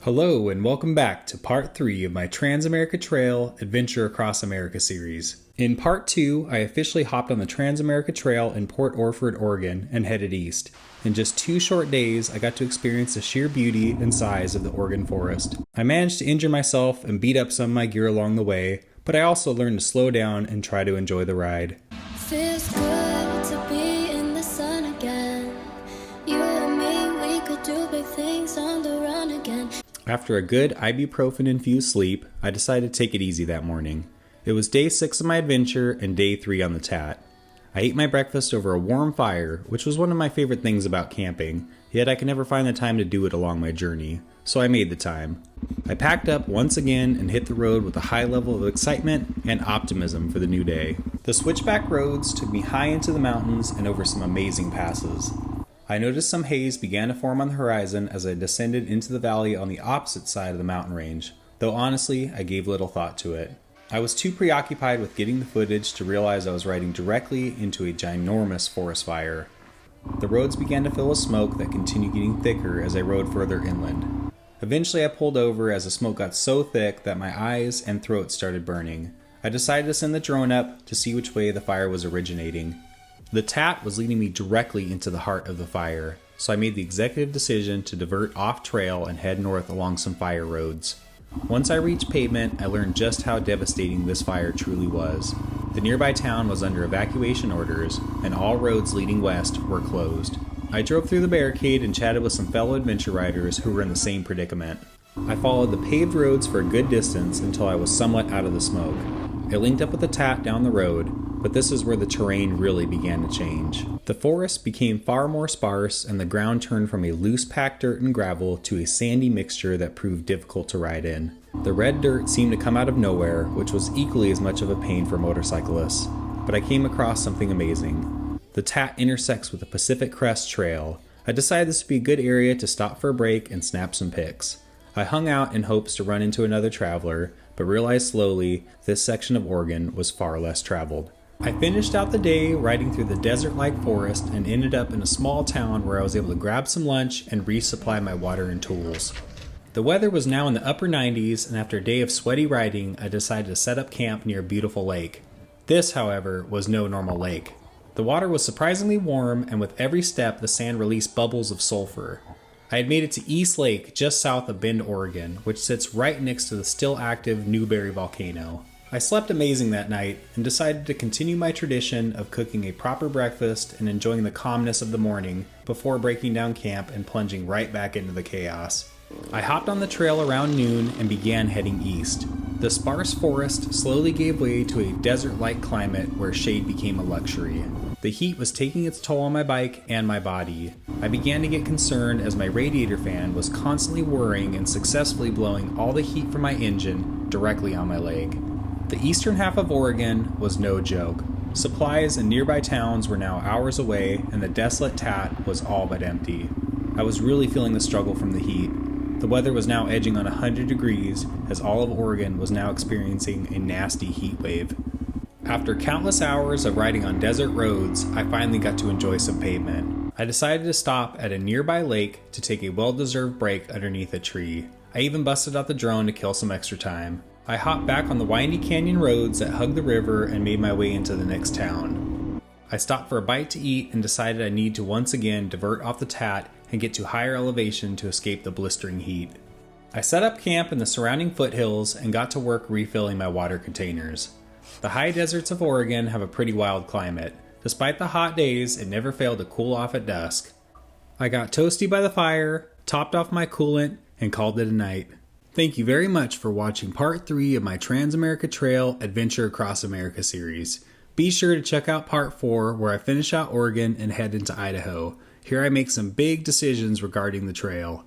Hello and welcome back to part 3 of my TransAmerica Trail Adventure Across America series. In part 2, I officially hopped on the TransAmerica Trail in Port Orford, Oregon and headed east. In just 2 short days, I got to experience the sheer beauty and size of the Oregon forest. I managed to injure myself and beat up some of my gear along the way, but I also learned to slow down and try to enjoy the ride. Feels good to be in the sun again. You and me, we could do big things on the run again. After a good ibuprofen-infused sleep, I decided to take it easy that morning. It was day 6 of my adventure and day 3 on the Tat. I ate my breakfast over a warm fire, which was one of my favorite things about camping, yet I could never find the time to do it along my journey, so I made the time. I packed up once again and hit the road with a high level of excitement and optimism for the new day. The Switchback Roads took me high into the mountains and over some amazing passes. I noticed some haze began to form on the horizon as I descended into the valley on the opposite side of the mountain range, though honestly, I gave little thought to it. I was too preoccupied with getting the footage to realize I was riding directly into a ginormous forest fire. The roads began to fill with smoke that continued getting thicker as I rode further inland. Eventually I pulled over as the smoke got so thick that my eyes and throat started burning. I decided to send the drone up to see which way the fire was originating. The Tat was leading me directly into the heart of the fire, so I made the executive decision to divert off trail and head north along some fire roads. Once I reached pavement, I learned just how devastating this fire truly was. The nearby town was under evacuation orders, and all roads leading west were closed. I drove through the barricade and chatted with some fellow adventure riders who were in the same predicament. I followed the paved roads for a good distance until I was somewhat out of the smoke. I linked up with the Tat down the road, but this is where the terrain really began to change. The forest became far more sparse and the ground turned from a loose packed dirt and gravel to a sandy mixture that proved difficult to ride in. The red dirt seemed to come out of nowhere, which was equally as much of a pain for motorcyclists. But I came across something amazing. The Tat intersects with the Pacific Crest Trail. I decided this would be a good area to stop for a break and snap some pics. I hung out in hopes to run into another traveler, but realized slowly this section of Oregon was far less traveled. I finished out the day riding through the desert-like forest and ended up in a small town where I was able to grab some lunch and resupply my water and tools. The weather was now in the upper 90s, and after a day of sweaty riding, I decided to set up camp near a beautiful lake. This, however, was no normal lake. The water was surprisingly warm, and with every step, the sand released bubbles of sulfur. I had made it to East Lake, just south of Bend, Oregon, which sits right next to the still active Newberry volcano. I slept amazing that night and decided to continue my tradition of cooking a proper breakfast and enjoying the calmness of the morning before breaking down camp and plunging right back into the chaos. I hopped on the trail around noon and began heading east. The sparse forest slowly gave way to a desert-like climate where shade became a luxury. The heat was taking its toll on my bike and my body. I began to get concerned as my radiator fan was constantly whirring and successfully blowing all the heat from my engine directly on my leg. The eastern half of Oregon was no joke. Supplies in nearby towns were now hours away, and the desolate Tat was all but empty. I was really feeling the struggle from the heat. The weather was now edging on 100 degrees, as all of Oregon was now experiencing a nasty heat wave. After countless hours of riding on desert roads, I finally got to enjoy some pavement. I decided to stop at a nearby lake to take a well-deserved break underneath a tree. I even busted out the drone to kill some extra time. I hopped back on the windy canyon roads that hug the river and made my way into the next town. I stopped for a bite to eat and decided I need to once again divert off the Tat and get to higher elevation to escape the blistering heat. I set up camp in the surrounding foothills and got to work refilling my water containers. The high deserts of Oregon have a pretty wild climate. Despite the hot days, it never failed to cool off at dusk. I got toasty by the fire, topped off my coolant, and called it a night. Thank you very much for watching part 3 of my TransAmerica Trail Adventure Across America series. Be sure to check out part 4 where I finish out Oregon and head into Idaho. Here I make some big decisions regarding the trail.